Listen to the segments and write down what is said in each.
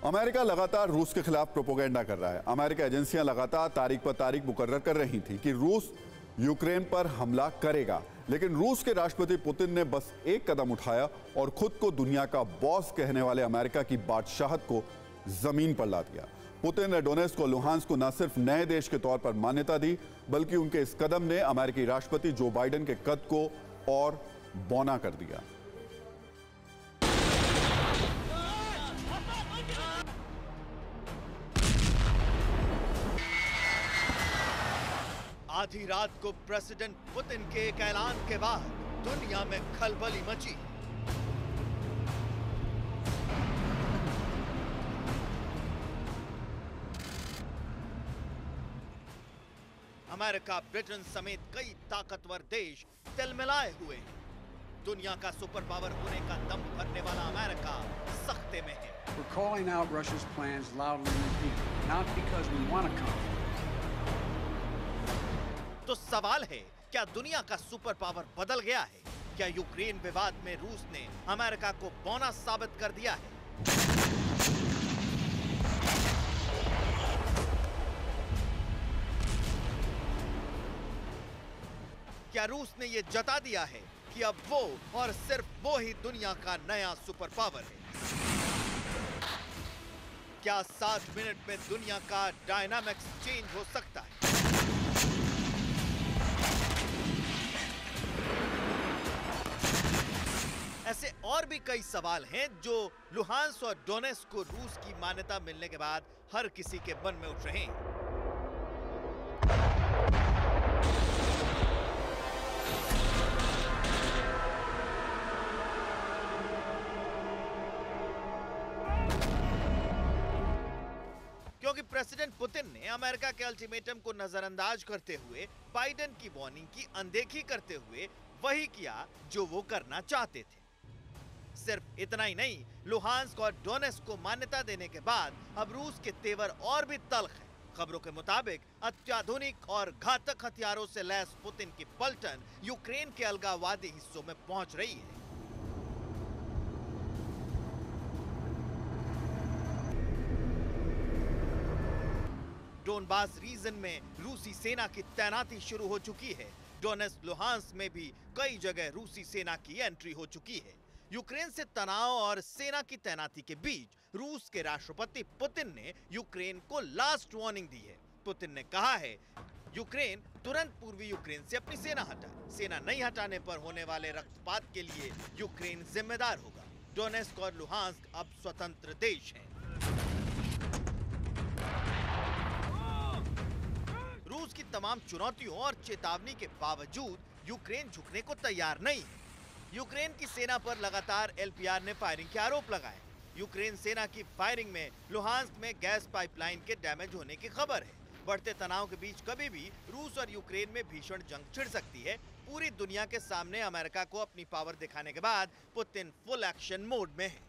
America लगातार रूस के खिलाफ प्रोपेगेंडा कर रहा है। अमेरिका एजेंसियां लगातार तारीख पर तारीख मुकर्रर कर रही थी कि रूस यूक्रेन पर हमला करेगा, लेकिन रूस के राष्ट्रपति पुतिन ने बस एक कदम उठाया और खुद को दुनिया का बॉस कहने वाले अमेरिका की बादशाहत को जमीन पर ला दिया। पुतिन ने डोनेत्स्क और लुहांस्क को न सिर्फ नए देश के तौर पर मान्यता दी, बल्कि उनके इस कदम ने अमेरिकी राष्ट्रपति जो बाइडेन के कद को और बौना कर दिया। आधी रात को प्रेसिडेंट पुतिन के एक ऐलान के बाद दुनिया में खलबली मची। अमेरिका, ब्रिटेन समेत कई ताकतवर देश तिलमिलाए हुए हैं। दुनिया का सुपर पावर होने का दम भरने वाला अमेरिका सख्ते में है। We're calling out Russia's plans loudly and repeatedly, not because we want to conflict. तो सवाल है, क्या दुनिया का सुपर पावर बदल गया है? क्या यूक्रेन विवाद में रूस ने अमेरिका को बौना साबित कर दिया है? क्या रूस ने यह जता दिया है कि अब वो और सिर्फ वो ही दुनिया का नया सुपर पावर है? क्या 60 मिनट में दुनिया का डायनामिक्स चेंज हो सकता है? ऐसे और भी कई सवाल हैं जो लुहांस्क और डोनेत्स्क को रूस की मान्यता मिलने के बाद हर किसी के मन में उठ रहे हैं। क्योंकि प्रेसिडेंट पुतिन ने अमेरिका के अल्टीमेटम को नजरअंदाज करते हुए बाइडेन की वार्निंग की अनदेखी करते हुए वही किया जो वो करना चाहते थे। सिर्फ इतना ही नहीं, लुहांस्क और डोनेत्स्क को मान्यता देने के बाद अब रूस के तेवर और भी तल्ख है। खबरों के मुताबिक अत्याधुनिक और घातक हथियारों से लैस पुतिन की पलटन यूक्रेन के अलगाववादी हिस्सों में पहुंच रही है। डोनबास रीजन में रूसी सेना की तैनाती शुरू हो चुकी है। डोनेत्स्क, लुहांस्क में भी कई जगह रूसी सेना की एंट्री हो चुकी है। यूक्रेन से तनाव और सेना की तैनाती के बीच रूस के राष्ट्रपति पुतिन ने यूक्रेन को लास्ट वार्निंग दी है। पुतिन ने कहा है, यूक्रेन तुरंत पूर्वी यूक्रेन से अपनी सेना हटाए। सेना नहीं हटाने पर होने वाले रक्तपात के लिए यूक्रेन जिम्मेदार होगा। डोनेत्स्क और लुहांस्क अब स्वतंत्र देश हैं। रूस की तमाम चुनौतियों और चेतावनी के बावजूद यूक्रेन झुकने को तैयार नहीं है। यूक्रेन की सेना पर लगातार एलपीआर ने फायरिंग के आरोप लगाए। यूक्रेन सेना की फायरिंग में लुहांस्क में गैस पाइपलाइन के डैमेज होने की खबर है। बढ़ते तनाव के बीच कभी भी रूस और यूक्रेन में भीषण जंग छिड़ सकती है। पूरी दुनिया के सामने अमेरिका को अपनी पावर दिखाने के बाद पुतिन फुल एक्शन मोड में है।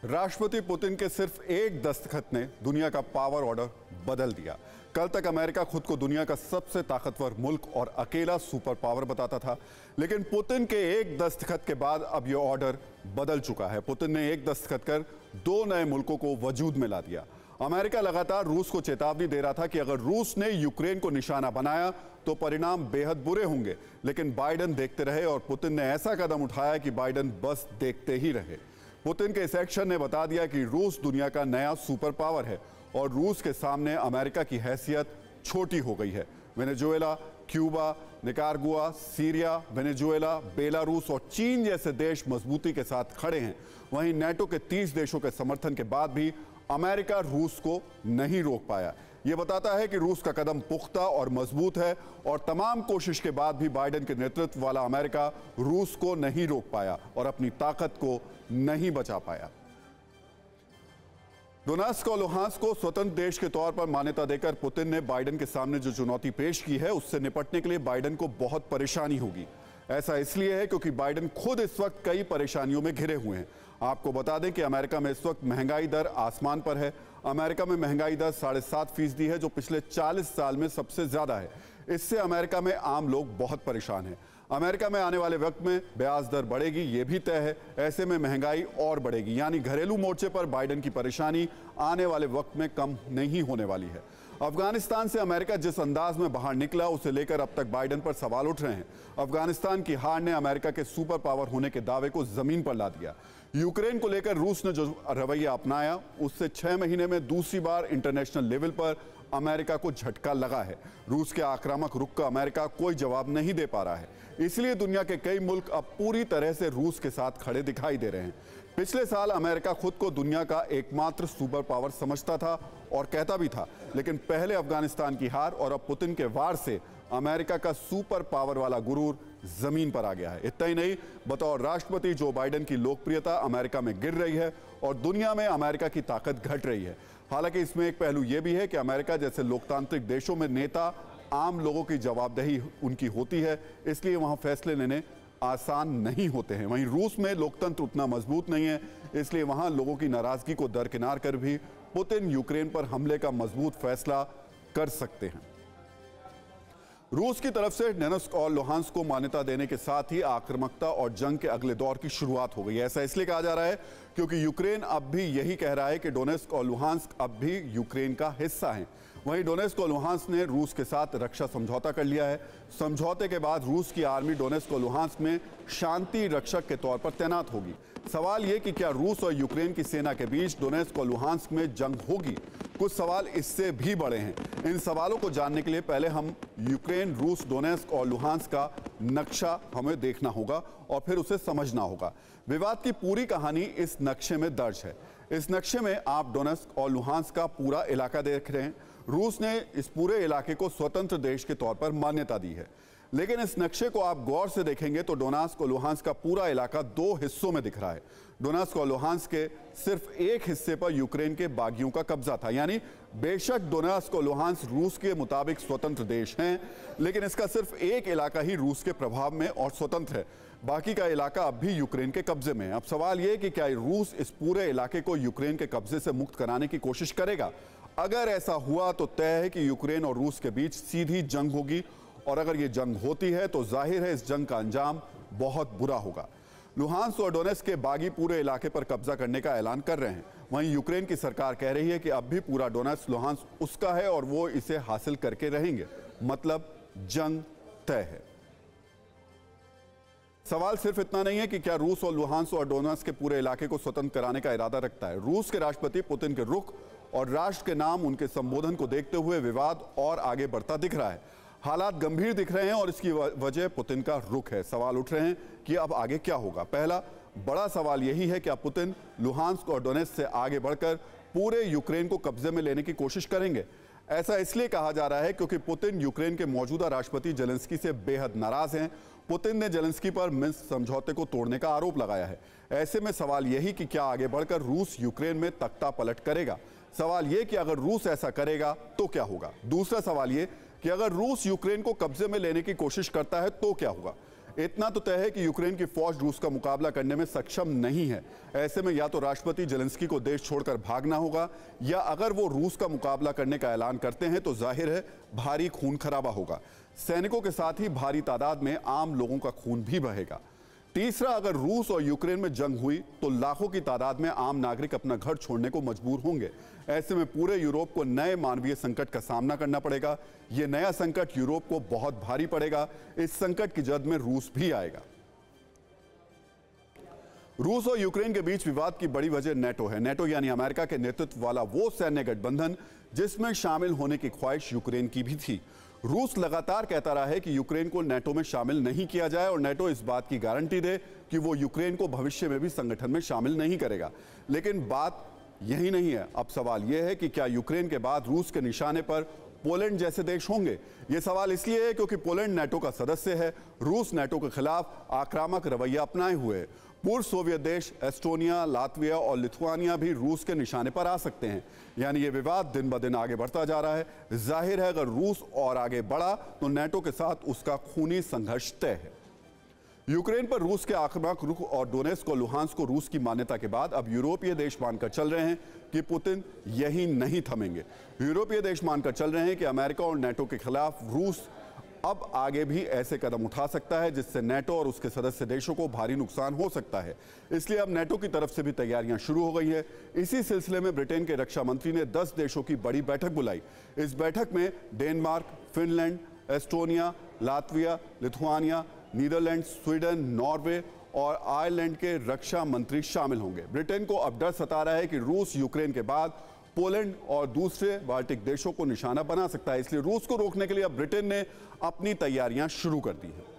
राष्ट्रपति पुतिन के सिर्फ एक दस्तखत ने दुनिया का पावर ऑर्डर बदल दिया। कल तक अमेरिका खुद को दुनिया का सबसे ताकतवर मुल्क और अकेला सुपर पावर बताता था, लेकिन पुतिन के एक दस्तखत के बाद अब यह ऑर्डर बदल चुका है। पुतिन ने एक दस्तखत कर 2 नए मुल्कों को वजूद में ला दिया। अमेरिका लगातार रूस को चेतावनी दे रहा था कि अगर रूस ने यूक्रेन को निशाना बनाया तो परिणाम बेहद बुरे होंगे, लेकिन बाइडेन देखते रहे और पुतिन ने ऐसा कदम उठाया कि बाइडेन बस देखते ही रहे। पुतिन के इस एक्शन ने बता दिया कि रूस दुनिया का नया सुपर पावर है और रूस के सामने अमेरिका की हैसियत छोटी हो गई है। Venezuela, Cuba, Nicaragua, Syria, Venezuela, Belarus और चीन जैसे देश मजबूती के साथ खड़े हैं। वहीं नेटो के 30 देशों के समर्थन के बाद भी अमेरिका रूस को नहीं रोक पाया। यह बताता है कि रूस का कदम पुख्ता और मजबूत है और तमाम कोशिश के बाद भी बाइडेन के नेतृत्व वाला अमेरिका रूस को नहीं रोक पाया और अपनी ताकत को नहीं बचा पाया। डोनेत्स्क और लुहांस्क को स्वतंत्र देश के तौर पर मान्यता देकर पुतिन ने बाइडेन के सामने जो चुनौती पेश की है, उससे निपटने के लिए बाइडेन को बहुत परेशानी होगी। ऐसा इसलिए है क्योंकि बाइडेन खुद इस वक्त कई परेशानियों में घिरे हुए हैं। आपको बता दें कि अमेरिका में इस वक्त महंगाई दर आसमान पर है। अमेरिका में महंगाई दर 7.5% है, जो पिछले 40 साल में सबसे ज्यादा है। इससे अमेरिका में आम लोग बहुत परेशान हैं। अमेरिका में आने वाले वक्त में ब्याज दर बढ़ेगी, ये भी तय है। ऐसे में महंगाई और बढ़ेगी, यानी घरेलू मोर्चे पर बाइडेन की परेशानी आने वाले वक्त में कम नहीं होने वाली है। अफगानिस्तान से अमेरिका जिस अंदाज में बाहर निकला, उसे लेकर अब तक बाइडेन पर सवाल उठ रहे हैं। अफगानिस्तान की हार ने अमेरिका के सुपर पावर होने के दावे को जमीन पर ला दिया। यूक्रेन को लेकर रूस ने जो रवैया अपनाया, उससे 6 महीने में दूसरी बार इंटरनेशनल लेवल पर अमेरिका को झटका लगा है। रूस के आक्रामक रुख का अमेरिका कोई जवाब नहीं दे पा रहा है। इसलिए दुनिया के कई मुल्क अब पूरी तरह से रूस के साथ खड़े दिखाई दे रहे हैं। पिछले साल अमेरिका खुद को दुनिया का एकमात्र सुपर पावर समझता था और कहता भी था, लेकिन पहले अफगानिस्तान की हार और अब पुतिन के वार से अमेरिका का सुपर पावर वाला गुरूर जमीन पर आ गया है। इतना ही नहीं, बतौर राष्ट्रपति जो बाइडेन की लोकप्रियता अमेरिका में गिर रही है और दुनिया में अमेरिका की ताकत घट रही है। हालांकि इसमें एक पहलू यह भी है कि अमेरिका जैसे लोकतांत्रिक देशों में नेता आम लोगों की जवाबदेही उनकी होती है, इसलिए वहां फैसले लेने आसान नहीं होते हैं। वहीं रूस में लोकतंत्र उतना मजबूत नहीं है, इसलिए वहां लोगों की नाराजगी को दरकिनार कर भी पुतिन यूक्रेन पर हमले का मजबूत फैसला कर सकते हैं। रूस की तरफ से डोनेत्स्क और लुहांस्क को मान्यता देने के साथ ही आक्रामकता और जंग के अगले दौर की शुरुआत हो गई। ऐसा इसलिए कहा जा रहा है क्योंकि यूक्रेन अब भी यही कह रहा है कि डोनेत्स्क और लुहांस्क अब भी यूक्रेन का हिस्सा हैं। वहीं डोनेत्स्क और लुहांस्क ने रूस के साथ रक्षा समझौता कर लिया है। समझौते के बाद रूस की आर्मी डोनेत्स्क और लुहांस्क में शांति रक्षक के तौर पर तैनात होगी। सवाल ये कि क्या रूस और यूक्रेन की सेना के बीच डोनेत्स्क और लुहांस्क में जंग होगी? कुछ सवाल इससे भी बड़े हैं। इन सवालों को जानने के लिए पहले हम यूक्रेन, रूस, डोनेत्स्क और लुहांस्क का नक्शा हमें देखना होगा और फिर उसे समझना होगा। विवाद की पूरी कहानी इस नक्शे में दर्ज है। इस नक्शे में आप डोनेत्स्क और लुहांस्क का पूरा इलाका देख रहे हैं। रूस ने इस पूरे इलाके को स्वतंत्र देश के तौर पर मान्यता दी है, लेकिन इस नक्शे को आप गौर से देखेंगे तो डोनेत्स्क और लुहांस्क का पूरा इलाका 2 हिस्सों में दिख रहा है। डोनेत्स्क और लुहांस्क के सिर्फ एक हिस्से पर यूक्रेन के बागियों का कब्जा था, यानी बेशक डोनेत्स्क और लुहांस्क रूस के मुताबिक स्वतंत्र देश हैं, लेकिन इसका सिर्फ एक इलाका ही रूस के प्रभाव में और स्वतंत्र है। बाकी का इलाका अब भी यूक्रेन के कब्जे में है। अब सवाल यह कि क्या रूस इस पूरे इलाके को यूक्रेन के कब्जे से मुक्त कराने की कोशिश करेगा? अगर ऐसा हुआ तो तय है कि यूक्रेन और रूस के बीच सीधी जंग होगी, और अगर ये जंग होती है तो जाहिर है इस जंग का अंजाम बहुत बुरा होगा। लुहांस्क और डोनेत्स्क के बागी पूरे इलाके पर कब्जा करने का ऐलान कर रहे हैं। वहीं यूक्रेन की सरकार कह रही है कि अब भी पूरा डोनेत्स्क लुहांस्क उसका है और वो इसे हासिल करके रहेंगे। मतलब जंग तय है। सवाल सिर्फ इतना नहीं है कि क्या रूस और लुहांस्क और डोनेत्स्क के पूरे इलाके को स्वतंत्र कराने का इरादा रखता है। रूस के राष्ट्रपति पुतिन के रुख और राष्ट्र के नाम उनके संबोधन को देखते हुए विवाद और आगे बढ़ता दिख रहा है। हालात गंभीर दिख रहे हैं और इसकी वजह पुतिन का रुख है। सवाल उठ रहे हैं कि अब आगे क्या होगा। पहला बड़ा सवाल यही है कि अब पुतिन लुहांस्क और डोनेत्स्क से आगे बढ़कर पूरे यूक्रेन को कब्जे में लेने की कोशिश करेंगे। ऐसा इसलिए कहा जा रहा है क्योंकि पुतिन यूक्रेन के मौजूदा राष्ट्रपति जेलेंस्की से बेहद नाराज हैं। पुतिन ने जेलेंस्की पर मिन्स्क समझौते को तोड़ने का आरोप लगाया है। ऐसे में सवाल यही कि क्या आगे बढ़कर रूस यूक्रेन में तख्ता पलट करेगा। सवाल यह कि अगर रूस ऐसा करेगा तो क्या होगा। दूसरा सवाल यह कि अगर रूस यूक्रेन को कब्जे में लेने की कोशिश करता है तो क्या होगा। इतना तो तय है कि यूक्रेन की फौज रूस का मुकाबला करने में सक्षम नहीं है। ऐसे में या तो राष्ट्रपति जेलेंस्की को देश छोड़कर भागना होगा, या अगर वो रूस का मुकाबला करने का ऐलान करते हैं तो जाहिर है भारी खून खराबा होगा। सैनिकों के साथ ही भारी तादाद में आम लोगों का खून भी बहेगा। तीसरा, अगर रूस और यूक्रेन में जंग हुई तो लाखों की तादाद में आम नागरिक अपना घर छोड़ने को मजबूर होंगे। ऐसे में पूरे यूरोप को नए मानवीय संकट का सामना करना पड़ेगा। यह नया संकट यूरोप को बहुत भारी पड़ेगा। इस संकट की जद में रूस भी आएगा। रूस और यूक्रेन के बीच विवाद की बड़ी वजह नेटो है। नेटो यानी अमेरिका के नेतृत्व वाला वो सैन्य गठबंधन जिसमें शामिल होने की ख्वाहिश यूक्रेन की भी थी। रूस लगातार कहता रहा है कि यूक्रेन को नेटो में शामिल नहीं किया जाए और नेटो इस बात की गारंटी दे कि वो यूक्रेन को भविष्य में भी संगठन में शामिल नहीं करेगा। लेकिन बात यही नहीं है। अब सवाल यह है कि क्या यूक्रेन के बाद रूस के निशाने पर पोलैंड जैसे देश होंगे। यह सवाल इसलिए है क्योंकि पोलैंड नेटो का सदस्य है। रूस नेटो के खिलाफ आक्रामक रवैया अपनाए हुए है। पूर्व सोवियत देश एस्टोनिया, लातविया और लिथुआनिया भी रूस के निशाने पर आ सकते हैं। यानी ये विवाद दिन ब दिन आगे बढ़ता जा रहा है। जाहिर है अगर रूस और आगे बढ़ा तो नेटो के साथ उसका खूनी संघर्ष तय है। यूक्रेन पर रूस के आक्रामक रुख और डोनेत्स्क और लुहांस्क को रूस की मान्यता के बाद अब यूरोपीय देश मानकर चल रहे हैं कि पुतिन यही नहीं थमेंगे। यूरोपीय देश मानकर चल रहे हैं कि अमेरिका और नेटो के खिलाफ रूस अब आगे भी ऐसे कदम उठा सकता है जिससे नेटो और उसके सदस्य देशों को भारी नुकसान हो सकता है। इसलिए अब नेटो की तरफ से भी तैयारियां शुरू हो गई है। इसी सिलसिले में ब्रिटेन के रक्षा मंत्री ने 10 देशों की बड़ी बैठक बुलाई। इस बैठक में Denmark, Finland, Estonia, Latvia, Lithuania, Netherlands, Sweden, Norway और आयरलैंड के रक्षा मंत्री शामिल होंगे। ब्रिटेन को अब डर सता रहा है कि रूस यूक्रेन के बाद पोलैंड और दूसरे बाल्टिक देशों को निशाना बना सकता है। इसलिए रूस को रोकने के लिए अब ब्रिटेन ने अपनी तैयारियां शुरू कर दी हैं।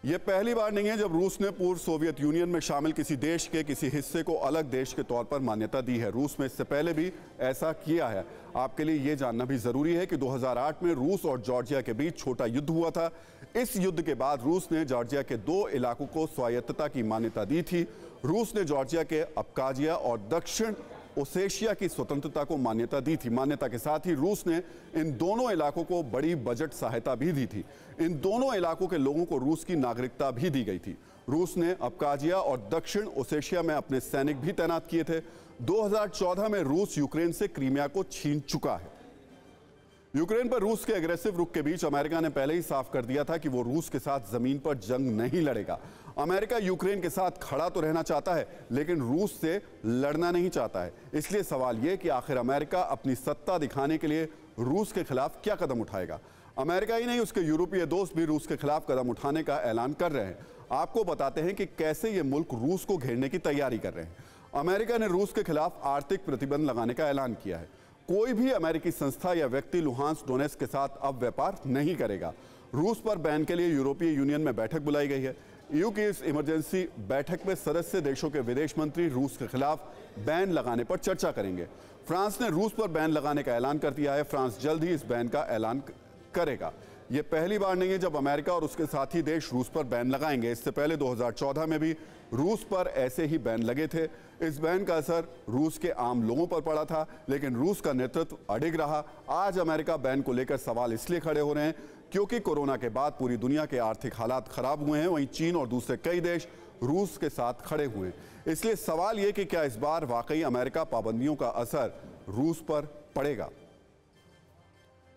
यह पहली बार नहीं है जब रूस ने पूर्व सोवियत यूनियन में शामिल किसी देश के किसी हिस्से को अलग देश के तौर पर मान्यता दी है। रूस में इससे पहले भी ऐसा किया है। आपके लिए यह जानना भी जरूरी है कि 2008 में रूस और जॉर्जिया के बीच छोटा युद्ध हुआ था। इस युद्ध के बाद रूस ने जॉर्जिया के 2 इलाकों को स्वायत्तता की मान्यता दी थी। रूस ने जॉर्जिया के अब्खाजिया और दक्षिण ओसेशिया की स्वतंत्रता को मान्यता दी थी। मान्यता के साथ ही रूस ने इन दोनों इलाकों को बड़ी बजट सहायता भी दी थी। इन दोनों इलाकों के लोगों को रूस की नागरिकता भी दी गई थी। रूस ने अब्खाजिया और दक्षिण ओसेशिया में अपने सैनिक भी तैनात किए थे। 2014 में रूस यूक्रेन से क्रीमिया को छीन चुका है। यूक्रेन पर रूस के एग्रेसिव रुख के बीच अमेरिका ने पहले ही साफ कर दिया था कि वो रूस के साथ जमीन पर जंग नहीं लड़ेगा। अमेरिका यूक्रेन के साथ खड़ा तो रहना चाहता है लेकिन रूस से लड़ना नहीं चाहता है। इसलिए सवाल यह कि आखिर अमेरिका अपनी सत्ता दिखाने के लिए रूस के खिलाफ क्या कदम उठाएगा। अमेरिका ही नहीं, उसके यूरोपीय दोस्त भी रूस के खिलाफ कदम उठाने का ऐलान कर रहे हैं। आपको बताते हैं कि कैसे ये मुल्क रूस को घेरने की तैयारी कर रहे हैं। अमेरिका ने रूस के खिलाफ आर्थिक प्रतिबंध लगाने का ऐलान किया है। कोई भी अमेरिकी संस्था या व्यक्ति लुहांस्क डोनेत्स्क के साथ अब व्यापार नहीं करेगा। रूस पर बैन के लिए यूरोपीय यूनियन में बैठक बुलाई गई है। ईयू की इस इमरजेंसी बैठक में सदस्य देशों के विदेश मंत्री रूस के खिलाफ बैन लगाने पर चर्चा करेंगे। फ्रांस ने रूस पर बैन लगाने का ऐलान कर दिया है। फ्रांस जल्द ही इस बैन का ऐलान करेगा। यह पहली बार नहीं है जब अमेरिका और उसके साथी देश रूस पर बैन लगाएंगे। इससे पहले 2014 में भी रूस पर ऐसे ही बैन लगे थे। इस बैन का असर रूस के आम लोगों पर पड़ा था, लेकिन रूस का नेतृत्व अडिग रहा। आज अमेरिका बैन को लेकर सवाल इसलिए खड़े हो रहे हैं क्योंकि कोरोना के बाद पूरी दुनिया के आर्थिक हालात खराब हुए हैं। वहीं चीन और दूसरे कई देश रूस के साथ खड़े हुए हैं। इसलिए सवाल यह कि क्या इस बार वाकई अमेरिका पाबंदियों का असर रूस पर पड़ेगा।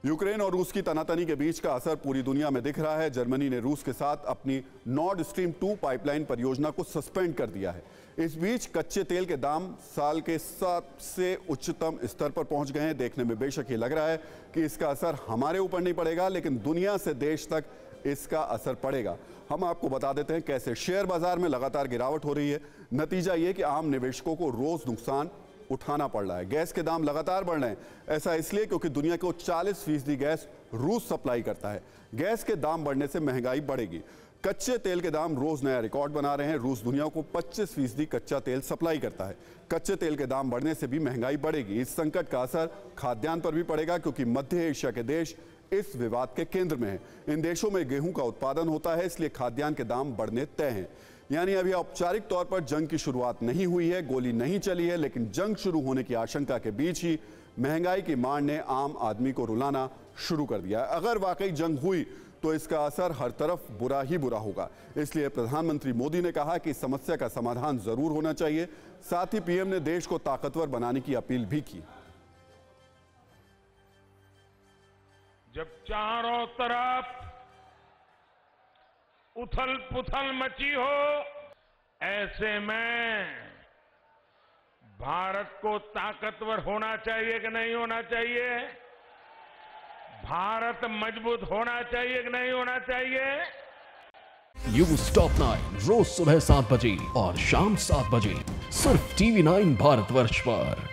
यूक्रेन और रूस की तनातनी के बीच का असर पूरी दुनिया में दिख रहा है। जर्मनी ने रूस के साथ अपनी नॉर्ड स्ट्रीम 2 पाइपलाइन परियोजना को सस्पेंड कर दिया है। इस बीच कच्चे तेल के दाम साल के सबसे उच्चतम स्तर पर पहुंच गए हैं। देखने में बेशक ये लग रहा है कि इसका असर हमारे ऊपर नहीं पड़ेगा, लेकिन दुनिया से देश तक इसका असर पड़ेगा। हम आपको बता देते हैं कैसे शेयर बाजार में लगातार गिरावट हो रही है। नतीजा ये कि आम निवेशकों को रोज नुकसान उठाना पड़ रहा है। गैस के दाम लगातार बढ़ रहे हैं। ऐसा इसलिए क्योंकि दुनिया को 40% गैस रूस सप्लाई करता है। गैस के दाम बढ़ने से महंगाई बढ़ेगी। कच्चे तेल के दाम रोज नया रिकॉर्ड बना रहे हैं। रूस दुनिया को 25% कच्चा तेल सप्लाई करता है। कच्चे तेल के दाम बढ़ने से भी महंगाई बढ़ेगी। इस संकट का असर खाद्यान्न पर भी पड़ेगा क्योंकि मध्य एशिया के देश इस विवाद के केंद्र में हैं। इन देशों में गेहूं का उत्पादन होता है, इसलिए खाद्यान्न के दाम बढ़ने तय हैं। यानी अभी औपचारिक तौर पर जंग की शुरुआत नहीं हुई है, गोली नहीं चली है, लेकिन जंग शुरू होने की आशंका के बीच ही महंगाई की मार ने आम आदमी को रुलाना शुरू कर दिया है। अगर वाकई जंग हुई तो इसका असर हर तरफ बुरा ही बुरा होगा। इसलिए प्रधानमंत्री मोदी ने कहा कि समस्या का समाधान जरूर होना चाहिए। साथ ही पीएम ने देश को ताकतवर बनाने की अपील भी की। जब चारों तरफ उथल पुथल मची हो, ऐसे में भारत को ताकतवर होना चाहिए कि नहीं होना चाहिए? भारत मजबूत होना चाहिए कि नहीं होना चाहिए? न्यूज टॉप 9 रोज सुबह 7 बजे और शाम 7 बजे सिर्फ TV9 भारतवर्ष पर।